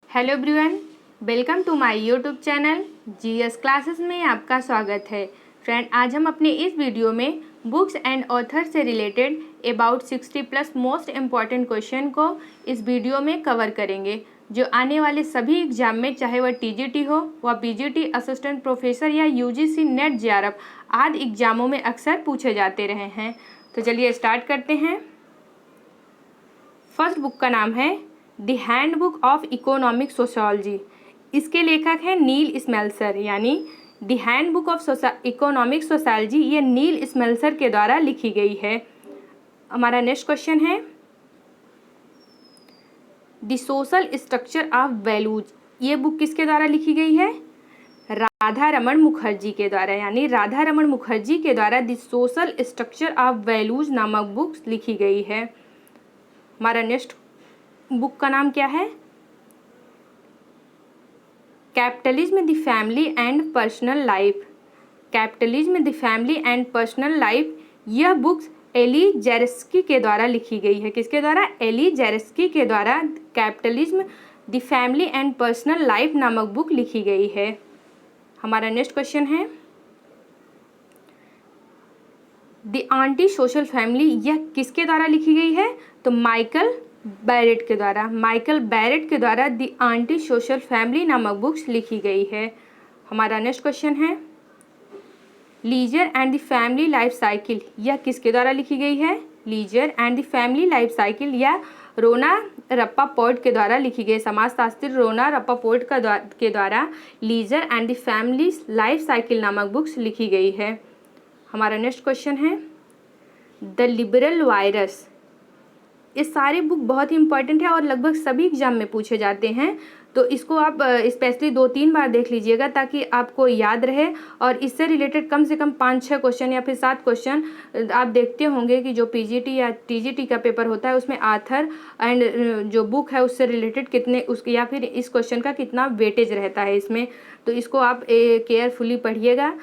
Hello everyone, welcome to my YouTube channel GS classes में आपका स्वागत है। फ्रेंड, आज हम अपने इस वीडियो में बुक्स एंड ऑथर से related about 60+ most important question को इस वीडियो में कवर करेंगे, जो आने वाले सभी एग्जाम में, चाहे वह टीजीटी हो, वह पीजीटी, असिस्टेंट प्रोफेसर या यूजीसी, नेट, जेआरएफ आदि एग्जामों में अक्सर पूछे जाते रहे हैं। तो चलिए स्टार्ट करते हैं। फर्स्ट बुक का नाम है the handbook of economic sociology. इसके लेखक हैं नील स्मेल्सर, यानी the handbook of economic sociology ये नील स्मेल्सर के द्वारा लिखी गई है। हमारा नेक्स्ट क्वेश्चन है the social structure of values. ये बुक किसके द्वारा लिखी गई है? राधा रमन मुखर्जी के द्वारा, यानी राधा रमन मुखर्जी के द्वारा the social structure of values नामक बुक लिखी गई है। हमारा नेक्स्ट बुक का नाम क्या है? Capitalism the family and personal life. Capitalism the family and personal life यह बुक एली जेरेस्की के द्वारा लिखी गई है। किसके द्वारा? एली जेरेस्की के द्वारा capitalism the family and personal life नामक बुक लिखी गई है। हमारा नेक्स्ट क्वेश्चन है द एंटी सोशल फैमिली। यह किसके द्वारा लिखी गई है? तो माइकल बैरेट के द्वारा। माइकल बैरेट के द्वारा द एंटी सोशल फैमिली नामक बुक्स लिखी गई है। हमारा नेक्स्ट क्वेश्चन है leisure and the family life cycle. यह किसके द्वारा लिखी गई है? Leisure and the family life cycle या रोना रप्पापोर्ट के द्वारा लिखी गई। समाजशास्त्री रोना रप्पापोर्ट के द्वारा leisure and the family life cycle नामक बुक्स लिखी गई है। हमारा नेक्स्ट क्वेश्चन है द लिबरल वायरस। ये सारे बुक बहुत ही इंपॉर्टेंट है और लगभग सभी एग्जाम में पूछे जाते हैं, तो इसको आप स्पेशली 2-3 बार देख लीजिएगा ताकि आपको याद रहे। और इससे रिलेटेड कम से कम 5-6 क्वेश्चन या फिर 7 क्वेश्चन आप देखते होंगे कि जो पीजीटी या टीजीटी का पेपर होता है उसमें आथर एंड जो बुक है उससे रिलेटेड कितने उसके या फिर इस क्वेश्चन का कितना वेटेज रहता है इसमें, तो इसको आप केयरफुली पढ़िएगा।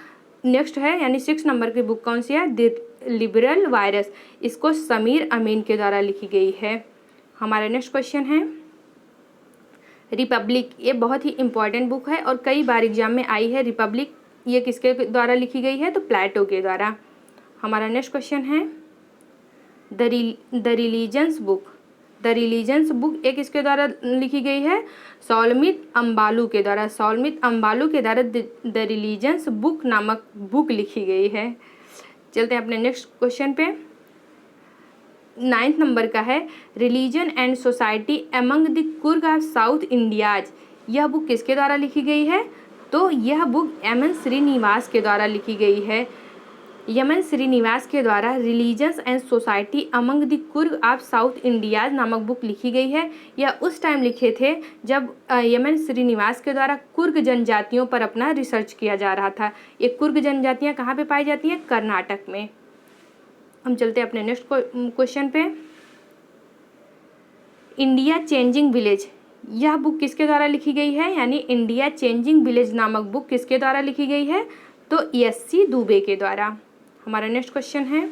नेक्स्ट है यानी 6 नंबर की बुक कौन सी है? The liberal virus. इसको समीर अमीन के द्वारा लिखी गई है। हमारा नेक्स्ट क्वेश्चन है रिपब्लिक। ये बहुत ही इंपॉर्टेंट बुक है और कई बार एग्जाम में आई है। रिपब्लिक ये किसके द्वारा लिखी गई है? तो प्लेटो के द्वारा। हमारा नेक्स्ट क्वेश्चन है the religions book. The religions book एक किसके द्वारा लिखी गई है? सौलमित अम्बालू के द्वारा। सौलमित अम्बालू के द्वारा द रिलीजन्स बुक नामक बुक लिखी गई है। चलते हैं अपने नेक्स्ट क्वेश्चन पे। 9th नंबर का है religion and society among the Coorg of south India's. यह बुक किसके द्वारा लिखी गई है? तो यह बुक एमएन श्रीनिवास के द्वारा लिखी गई है। एमएन श्रीनिवास के द्वारा religions and society among the Coorg of south India's नामक बुक लिखी गई है। यह उस टाइम लिखे थे जब एमएन श्रीनिवास के द्वारा कुर्ग जनजातियों पर अपना रिसर्च किया जा रहा था। ये कुर्ग जनजातियाँ कहाँ पे पाई जाती हैं? कर्नाटक में। हम चलते हैं अपने नेक्स्ट क्वेश्चन पे। India changing village. यह बुक किसके द्वारा लिखी गई है? यानी इंडिया चेंजिंग विलेज नामक बुक किसके द्वारा लिखी गई है? तो एस.सी. दुबे के द्वारा। हमारा नेक्स्ट क्वेश्चन है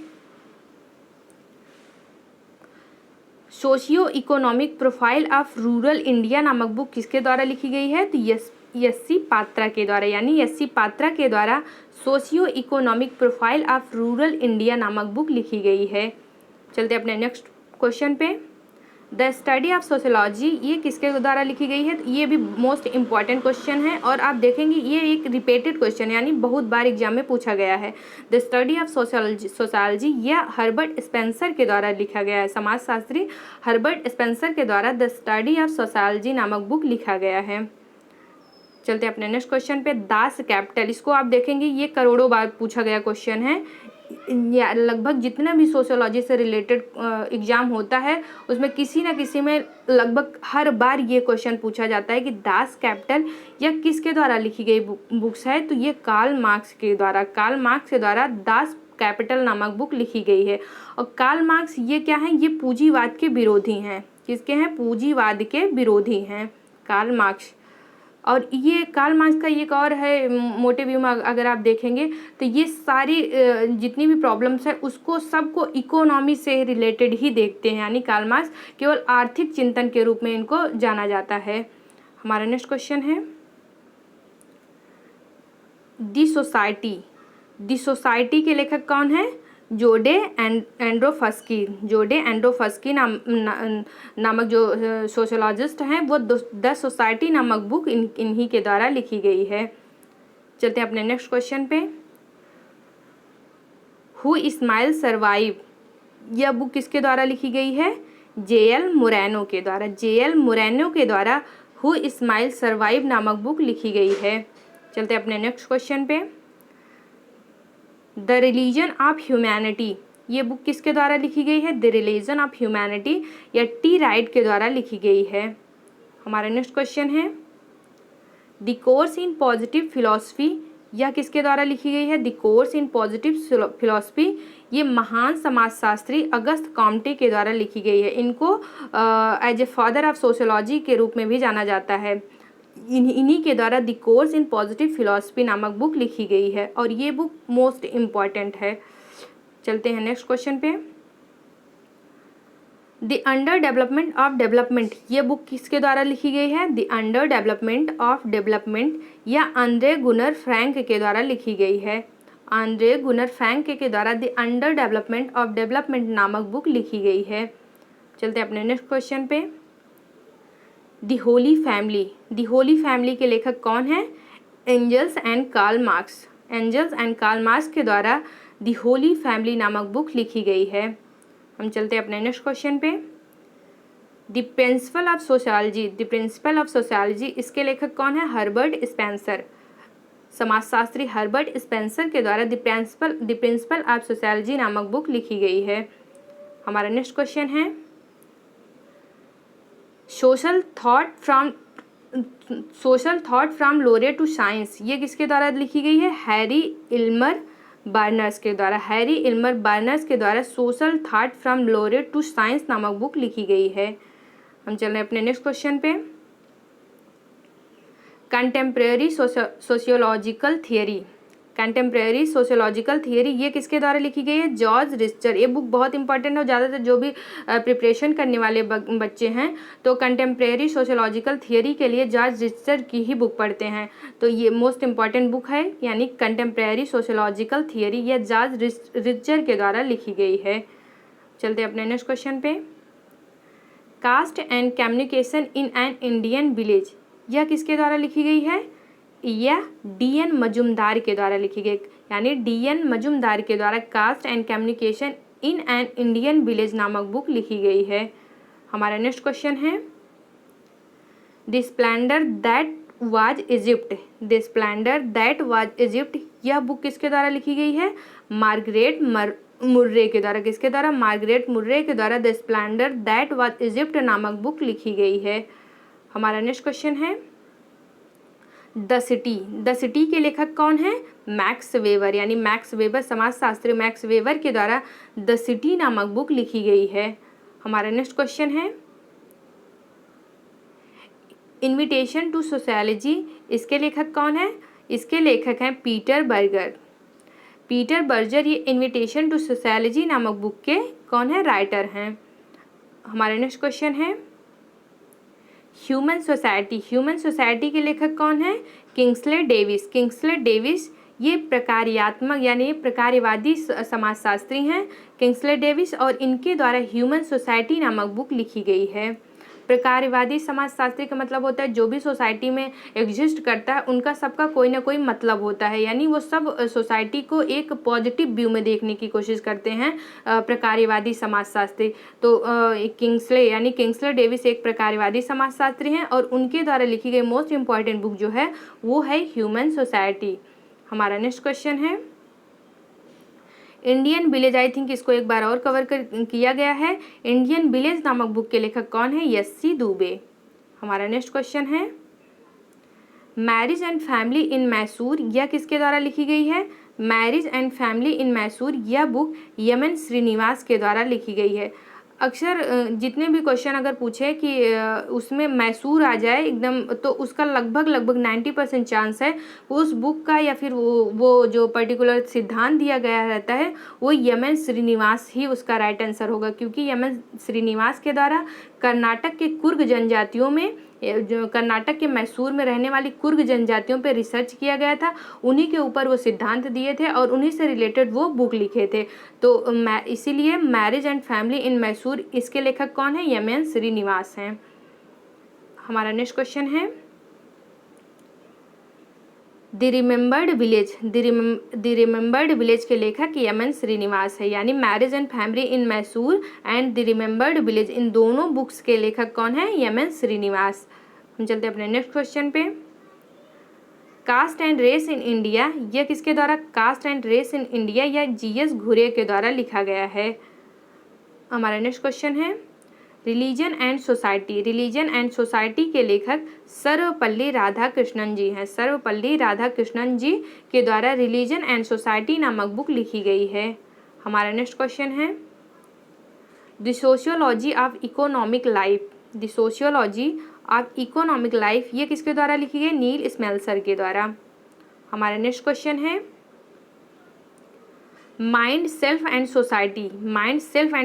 socio economic profile of rural India नामक बुक किसके द्वारा लिखी गई है? तो एस.सी. पात्रा के द्वारा, यानी एस.सी. पात्रा के द्वारा socio economic profile of rural India नामक बुक लिखी गई है। चलते अपने नेक्स्ट क्वेश्चन पे। द स्टडी ऑफ सोशियोलॉजी ये किसके द्वारा लिखी गई है? तो ये भी मोस्ट इम्पॉर्टेंट क्वेश्चन है और आप देखेंगे ये एक रिपीटेड क्वेश्चन है, यानी बहुत बार एग्जाम में पूछा गया है। द स्टडी ऑफ सोशियोलॉजी यह हर्बर्ट स्पेंसर के द्वारा लिखा गया है। समाजशास्त्री हर्बर्ट स्पेंसर के द्वारा द स्टडी ऑफ सोशियोलॉजी नामक बुक लिखा गया है। चलते अपने नेक्स्ट क्वेश्चन पे। दास कैपिटल, इसको आप देखेंगे ये करोड़ों बार पूछा गया क्वेश्चन है। या लगभग जितना भी सोशियोलॉजी से रिलेटेड एग्जाम होता है उसमें किसी न किसी में लगभग हर बार ये क्वेश्चन पूछा जाता है कि दास कैपिटल यह किसके द्वारा लिखी गई बुक्स है? तो ये कार्ल मार्क्स के द्वारा। कार्ल मार्क्स के द्वारा दास कैपिटल नामक बुक लिखी गई है। और कार्ल मार्क्स ये क्या है? ये पूंजीवाद के विरोधी हैं। किसके हैं? पूंजीवाद के विरोधी हैं कार्ल मार्क्स। और ये कार्ल मार्क्स का एक और है मोटे व्यू में अगर आप देखेंगे तो ये सारी जितनी भी प्रॉब्लम्स है उसको सबको इकोनॉमी से रिलेटेड ही देखते हैं, यानी कार्ल मार्क्स केवल आर्थिक चिंतन के रूप में इनको जाना जाता है। हमारा नेक्स्ट क्वेश्चन है दी सोसाइटी। दी सोसाइटी के लेखक कौन है? जोडे एंड्रोफस्की। जोडे एंड्रोफस्की नामक जो सोशोलॉजिस्ट हैं वो द सोसाइटी नामक बुक इन्हीं के द्वारा लिखी गई है। चलते हैं अपने नेक्स्ट क्वेश्चन पे। हु स्माइल सर्वाइव, यह बुक किसके द्वारा लिखी गई है? जेएल मोरेनो के द्वारा। जेएल मोरेनो के द्वारा हु स्माइल सर्वाइव नामक बुक लिखी गई है। चलते हैं अपने नेक्स्ट क्वेश्चन पे। द रिलीजन ऑफ ह्यूमैनिटी, ये बुक किसके द्वारा लिखी गई है? द रिलीजन ऑफ ह्यूमैनिटी या टी राइट के द्वारा लिखी गई है। हमारा नेक्स्ट क्वेश्चन है the course in positive philosophy, यह किसके द्वारा लिखी गई है? The course in positive philosophy, ये महान समाजशास्त्री अगस्त कॉम्टे के द्वारा लिखी गई है। इनको as a father of sociology के रूप में भी जाना जाता है। इन्हीं के द्वारा the course in positive philosophy नामक बुक लिखी गई है और ये बुक मोस्ट इम्पॉर्टेंट है। चलते हैं नेक्स्ट क्वेश्चन पे। The under development of development, ये बुक किसके द्वारा लिखी गई है? The under development of development या आंद्रे गुनर फ्रैंक के द्वारा लिखी गई है। आंद्रे गुनर फ्रैंक के द्वारा the under development of development नामक बुक लिखी गई है। चलते हैं अपने नेक्स्ट क्वेश्चन पे। The holy family, the holy family के लेखक कौन है? Engels and Karl Marx. Engels and Karl Marx के द्वारा दी होली फैमिली नामक बुक लिखी गई है। हम चलते हैं अपने नेक्स्ट क्वेश्चन पे। The principle of sociology, the principle of sociology, इसके लेखक कौन है? Herbert Spencer. समाजशास्त्री हर्बर्ट स्पेंसर के द्वारा द प्रिंसिपल ऑफ सोशियोलॉजी नामक बुक लिखी गई है। हमारा नेक्स्ट क्वेश्चन है social thought from lore to science, ये किसके द्वारा लिखी गई है? हैरी इल्मर बर्नर्स के द्वारा। हैरी इल्मर बर्नर्स के द्वारा social thought from lore to science नामक बुक लिखी गई है। हम चल रहे हैं अपने नेक्स्ट क्वेश्चन पे। Contemporary sociological theory, contemporary sociological theory, ये किसके द्वारा लिखी गई है? George Ritzer. ये बुक बहुत इंपॉर्टेंट है, ज़्यादातर जो भी प्रिपरेशन करने वाले बच्चे हैं तो कंटेम्प्रेरी सोशियोलॉजिकल थियरी के लिए जॉर्ज रिचर की ही बुक पढ़ते हैं। तो ये मोस्ट इंपॉर्टेंट बुक है, यानी कंटेम्प्रेरी सोशियोलॉजिकल थियरी, यह जॉर्ज रिचर के द्वारा लिखी गई है। चलते अपने नेक्स्ट क्वेश्चन पे। Caste and communication in an Indian village, यह किसके द्वारा लिखी गई है? यह डी.एन. मजुमदार के द्वारा लिखी गई, यानी डी.एन. मजुमदार के द्वारा caste and communication in an Indian village नामक बुक लिखी गई है। हमारा नेक्स्ट क्वेश्चन है the splendour that was Egypt, the splendour that was Egypt, यह बुक किसके द्वारा लिखी गई है? मार्गरेट मुर्रे के द्वारा। किसके द्वारा? मार्गरेट मुर्रे के द्वारा the splendour that was Egypt नामक बुक लिखी गई है। हमारा नेक्स्ट क्वेश्चन है द सिटी, द सिटी के लेखक कौन है? मैक्स वेबर, यानी मैक्स वेबर, समाजशास्त्री मैक्स वेबर के द्वारा द सिटी नामक बुक लिखी गई है। हमारा नेक्स्ट क्वेश्चन है इन्विटेशन टू सोशियोलॉजी, इसके लेखक कौन है? इसके लेखक हैं पीटर बर्गर। पीटर बर्जर ये इन्विटेशन टू सोशियोलॉजी नामक बुक के कौन है? राइटर हैं। हमारा नेक्स्ट क्वेश्चन है ह्यूमन सोसाइटी, ह्यूमन सोसाइटी के लेखक कौन है? Kingsley Davis. किंग्सले डेविस ये प्रकार्यात्मक यानी प्रकार्यवादी समाजशास्त्री हैं किंग्सले डेविस, और इनके द्वारा ह्यूमन सोसाइटी नामक बुक लिखी गई है। प्रकार्यवादी समाजशास्त्री का मतलब होता है जो भी सोसाइटी में एग्जिस्ट करता है उनका सबका कोई ना कोई मतलब होता है, यानी वो सब सोसाइटी को एक पॉजिटिव व्यू में देखने की कोशिश करते हैं प्रकार्यवादी समाजशास्त्री। तो किंग्सले यानी किंग्सले डेविस एक प्रकार्यवादी समाजशास्त्री हैं और उनके द्वारा लिखी गई मोस्ट इम्पॉर्टेंट बुक जो है वो है ह्यूमन सोसाइटी। हमारा नेक्स्ट क्वेश्चन है इंडियन विलेज, आई थिंक इसको एक बार और कवर किया गया है। इंडियन विलेज नामक बुक के लेखक कौन है? यस्सी दुबे। हमारा नेक्स्ट क्वेश्चन है marriage and family in Mysore, यह किसके द्वारा लिखी गई है? Marriage and family in Mysore, यह बुक यमन श्रीनिवास के द्वारा लिखी गई है। अक्सर जितने भी क्वेश्चन अगर पूछे कि उसमें मैसूर आ जाए एकदम, तो उसका लगभग 90% चांस है उस बुक का या फिर वो जो पर्टिकुलर सिद्धांत दिया गया रहता है वो यमन श्रीनिवास ही उसका राइट आंसर होगा, क्योंकि यमन श्रीनिवास के द्वारा कर्नाटक के कुर्ग जनजातियों में जो कर्नाटक के मैसूर में रहने वाली कुर्ग जनजातियों पे रिसर्च किया गया था, उन्हीं के ऊपर वो सिद्धांत दिए थे और उन्हीं से रिलेटेड वो बुक लिखे थे। तो इसीलिए marriage and family in Mysore, इसके लेखक कौन है? एम.एन. श्रीनिवास हैं। हमारा नेक्स्ट क्वेश्चन है द रिमेंबर्ड विलेज के लेखक एम.एन. श्रीनिवास है, यानी marriage and family in Mysore and the remembered village, इन दोनों बुक्स के लेखक कौन है? एम.एन. श्रीनिवास। हम चलते हैं अपने नेक्स्ट क्वेश्चन पे। Caste and race in India, यह किसके द्वारा? Caste and race in India या जी.एस. घुरे के द्वारा लिखा गया है। हमारा नेक्स्ट क्वेश्चन है रिलीजन एंड सोसाइटी के लेखक सर्वपल्ली राधाकृष्णन जी हैं। सर्वपल्ली राधाकृष्णन जी के द्वारा रिलीजन एंड सोसाइटी नामक बुक लिखी गई है। हमारा नेक्स्ट क्वेश्चन है the sociology of economic life, ये किसके द्वारा लिखी गई? नील स्मेल्सर के द्वारा। हमारा नेक्स्ट क्वेश्चन है माइंड सेल्फ एंड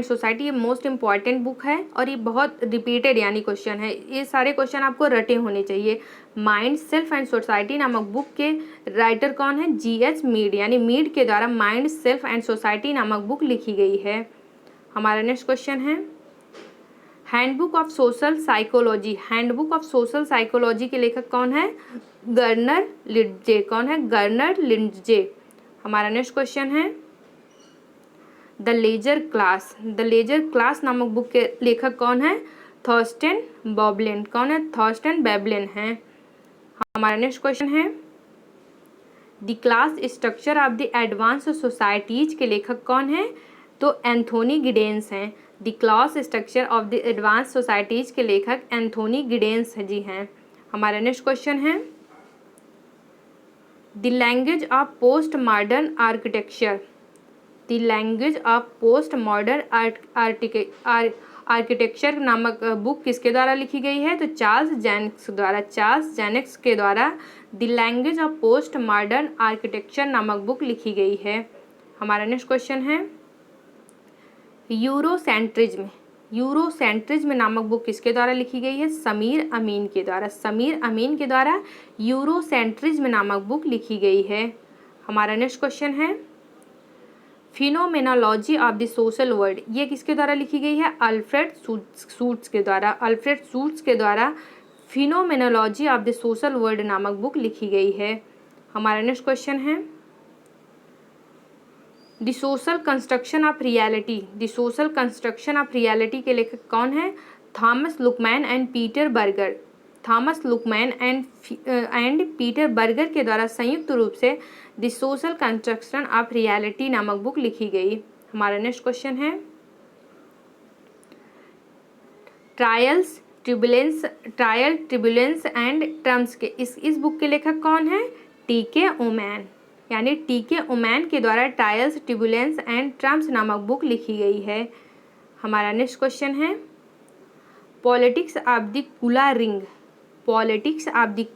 सोसाइटी, ये मोस्ट इंपॉर्टेंट बुक है और ये बहुत रिपीटेड यानी क्वेश्चन है, ये सारे क्वेश्चन आपको रटे होने चाहिए। माइंड सेल्फ एंड सोसाइटी नामक बुक के राइटर कौन है? जी.एच. मीड, यानी मीड के द्वारा माइंड सेल्फ एंड सोसाइटी नामक बुक लिखी गई है। हमारा नेक्स्ट क्वेश्चन है हैंडबुक ऑफ सोशल साइकोलॉजी के लेखक कौन है? गर्नर लिंडजे। हमारा नेक्स्ट क्वेश्चन है द लेजर क्लास नामक बुक के लेखक कौन है? थॉर्स्टेन बेबलिन हैं। हमारा नेक्स्ट क्वेश्चन है the class structure of the advance societies के लेखक कौन है? तो एंथोनी गिडेंस हैं। The class structure of the advance societies के लेखक एंथोनी गिडेंस जी हैं। हमारा नेक्स्ट क्वेश्चन है the language of post modern architecture नामक बुक किसके द्वारा लिखी गई है? तो चार्ल्स जेनेक्स के द्वारा the language of post modern architecture नामक बुक लिखी गई है। हमारा नेक्स्ट क्वेश्चन है यूरोसेंट्रिज्म नामक बुक किसके द्वारा लिखी गई है? समीर अमीन के द्वारा यूरोसेंट्रिज्म नामक बुक लिखी गई है। हमारा नेक्स्ट क्वेश्चन है phenomenology of the social world, ये किसके द्वारा लिखी गई है? अल्फ्रेड शूट्स के द्वारा phenomenology of the social world नामक बुक लिखी गई है। हमारा नेक्स्ट क्वेश्चन है the social construction of reality के लेखक कौन है? Thomas Luckmann and Peter Berger के द्वारा संयुक्त रूप से the social construction of reality नामक बुक लिखी गई। हमारा नेक्स्ट क्वेश्चन है ट्रायल ट्रिब्यूलेंस एंड ट्रम्स के इस बुक के लेखक कौन है? टी.के. ओमैन, यानी टी.के. ओमैन के द्वारा ट्रायल्स ट्रिब्यूलेंस एंड ट्रम्स नामक बुक लिखी गई है। हमारा नेक्स्ट क्वेश्चन है पॉलिटिक्स ऑफ द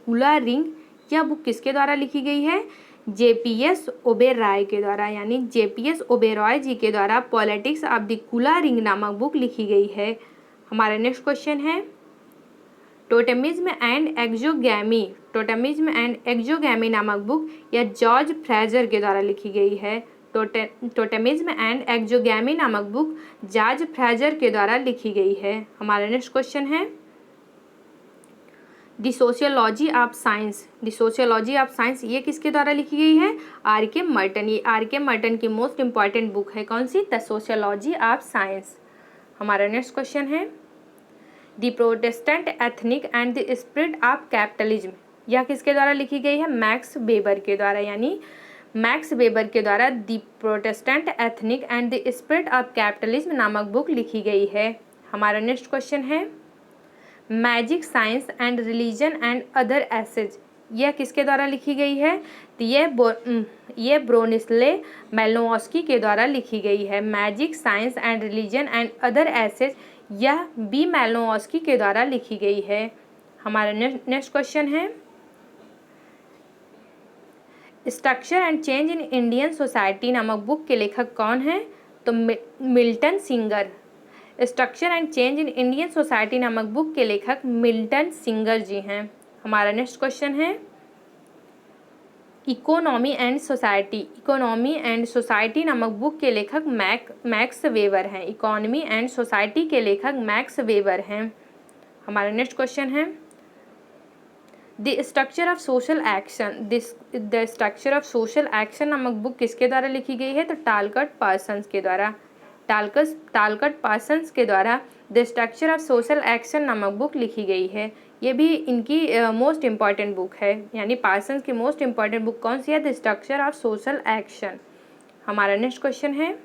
कुला रिंग, यह बुक किसके द्वारा लिखी गई है? जे.पी.एस. ओबेरॉय के द्वारा, यानी जे.पी.एस. ओबेरॉय जी के द्वारा पॉलिटिक्स ऑफ द कुला रिंग नामक बुक लिखी गई है। हमारा नेक्स्ट क्वेश्चन है टोटेमिज्म एंड एक्सोगैमी नामक बुक या जॉर्ज फ्रेजर के द्वारा लिखी गई है। टोटेमिज्म एंड एक्सोगैमी नामक बुक जॉर्ज फ्रेजर के द्वारा लिखी गई है। हमारा नेक्स्ट क्वेश्चन है द सोशियोलॉजी ऑफ साइंस, ये किसके द्वारा लिखी गई है? आर.के. मर्टन, ये आर.के. मर्टन की मोस्ट इंपॉर्टेंट बुक है। कौन सी? The sociology of science. हमारा नेक्स्ट क्वेश्चन है the protestant ethnic and the spirit of capitalism, यह किसके द्वारा लिखी गई है? मैक्स वेबर के द्वारा, यानी मैक्स वेबर के द्वारा the protestant ethnic and the spirit of capitalism नामक बुक लिखी गई है। हमारा नेक्स्ट क्वेश्चन है magic science and religion and other essays, यह किसके द्वारा लिखी गई है? तो ये ब्रोनिस्ले मेलोनोव्स्की के द्वारा लिखी गई है। Magic science and religion and other essays, यह बी मेलोनोव्स्की के द्वारा लिखी गई है। हमारा नेक्स्ट क्वेश्चन है structure and change in Indian society नामक बुक के लेखक कौन है? तो Milton Singer. Structure and change in Indian society नामक बुक के लेखक मिल्टन सिंगर जी हैं। हमारा नेक्स्ट क्वेश्चन है इकोनॉमी एंड सोसाइटी नामक बुक के लेखक मैक्स वेबर हैं। इकोनॉमी एंड सोसाइटी के लेखक मैक्स वेबर हैं। हमारा नेक्स्ट क्वेश्चन है the structure of social action नामक बुक किसके द्वारा लिखी गई है? तो टालकट पार्सन्स के द्वारा। टालकट पार्सन्स के द्वारा the structure of social action नामक बुक लिखी गई है। ये भी इनकी मोस्ट इम्पॉर्टेंट बुक है, यानी पार्सन्स की मोस्ट इम्पॉर्टेंट बुक कौन सी है? The structure of social action. हमारा नेक्स्ट क्वेश्चन है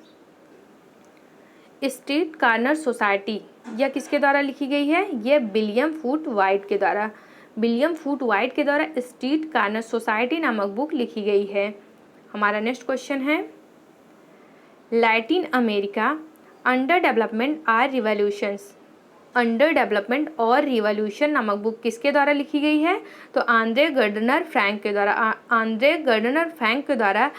स्ट्रीट कार्नर सोसाइटी, यह किसके द्वारा लिखी गई है? यह विलियम फूट वाइट के द्वारा। विलियम फूट वाइट के द्वारा स्ट्रीट कार्नर सोसाइटी नामक बुक लिखी गई है। हमारा नेक्स्ट क्वेश्चन है लैटिन अमेरिका अंडर डेवलपमेंट और रिवॉल्यूशन नामक बुक किसके द्वारा लिखी गई है? तो आंद्रे गर्डनर फ्रैंक के द्वारा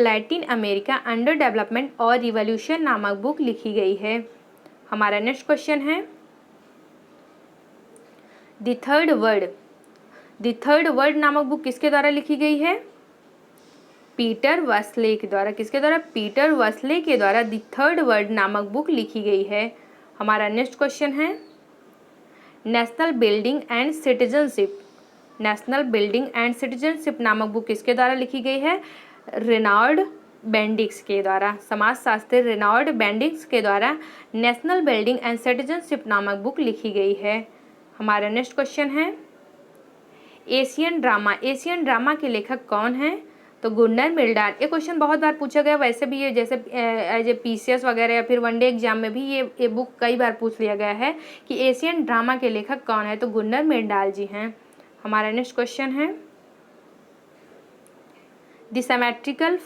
लैटिन अमेरिका अंडर डेवलपमेंट और रिवॉल्यूशन नामक बुक लिखी गई है। हमारा नेक्स्ट क्वेश्चन है द थर्ड वर्ड नामक बुक किसके द्वारा लिखी गई है? पीटर वेस्ले के द्वारा। किसके द्वारा? पीटर वेस्ले के द्वारा द थर्ड वर्ड नामक बुक लिखी गई है। हमारा नेक्स्ट क्वेश्चन है नेशनल बिल्डिंग एंड सिटीजनशिप नामक बुक किसके द्वारा लिखी गई है? रेनाल्ड बेंडिक्स के द्वारा। समाजशास्त्री रेनाल्ड बेंडिक्स के द्वारा नेशनल बिल्डिंग एंड सिटीजनशिप नामक बुक लिखी गई है। हमारा नेक्स्ट क्वेश्चन है एशियन ड्रामा के लेखक कौन हैं? तो गुन्नर मिल्डान। ये क्वेश्चन बहुत बार पूछा गया, वैसे भी ये जैसे एज ए पीसीएस वगैरह या फिर वनडे एग्जाम में भी ये बुक कई बार पूछ लिया गया है कि एशियन ड्रामा के लेखक कौन है? तो गुन्नर मिल्डाल जी हैं। हमारा नेक्स्ट क्वेश्चन है द सिमेट्रिकल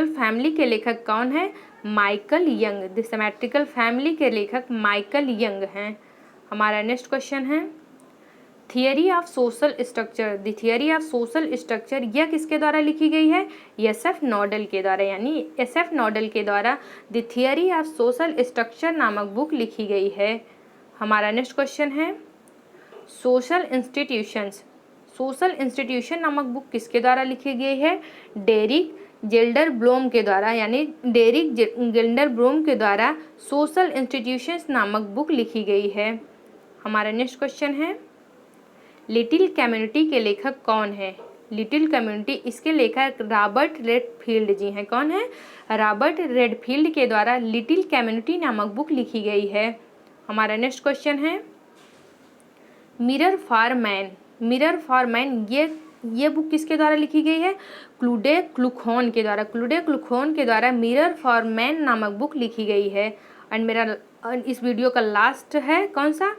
फैमिली के लेखक कौन है? Michael young. The symmetrical family के लेखक माइकल यंग हैं। हमारा नेक्स्ट क्वेश्चन है थियरी ऑफ सोशल स्ट्रक्चर यह किसके द्वारा लिखी गई है? SF नोडल के द्वारा, यानी SF नोडल के द्वारा the theory of social structure नामक बुक लिखी गई है। हमारा नेक्स्ट क्वेश्चन है सोशल इंस्टीट्यूशन नामक बुक किसके द्वारा लिखी गई है? डेरिक जिल्डरब्लोम के द्वारा, यानी डेरिक जिल्डरब्लोम के द्वारा सोशल इंस्टीट्यूशंस नामक बुक लिखी गई है। हमारा नेक्स्ट क्वेश्चन है लिटिल कम्युनिटी के लेखक कौन है? लिटिल कम्युनिटी, इसके लेखक रॉबर्ट रेडफील्ड जी हैं। कौन है? रॉबर्ट रेडफील्ड के द्वारा लिटिल कम्युनिटी नामक बुक लिखी गई है। हमारा नेक्स्ट क्वेश्चन है मिरर फॉर मैन ये बुक किसके द्वारा लिखी गई है? क्लूडे क्लुखोन के द्वारा मिरर फॉर मैन नामक बुक लिखी गई है। एंड मेरा इस वीडियो का लास्ट है कौन सा?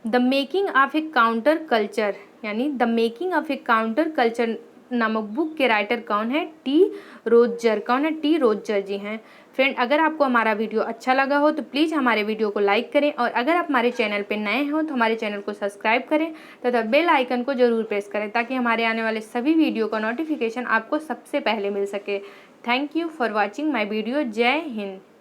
The making of a counter culture, यानी the making of a counter culture नामक बुक के राइटर कौन है? टी रोजर जी हैं। फ्रेंड, अगर आपको हमारा वीडियो अच्छा लगा हो तो प्लीज़ हमारे वीडियो को लाइक करें, और अगर आप हमारे चैनल पर नए हो तो हमारे चैनल को सब्सक्राइब करें तथा बेल आइकन को ज़रूर प्रेस करें ताकि हमारे आने वाले सभी वीडियो का नोटिफिकेशन आपको सबसे पहले मिल सके। Thank you for watching my video. जय हिंद।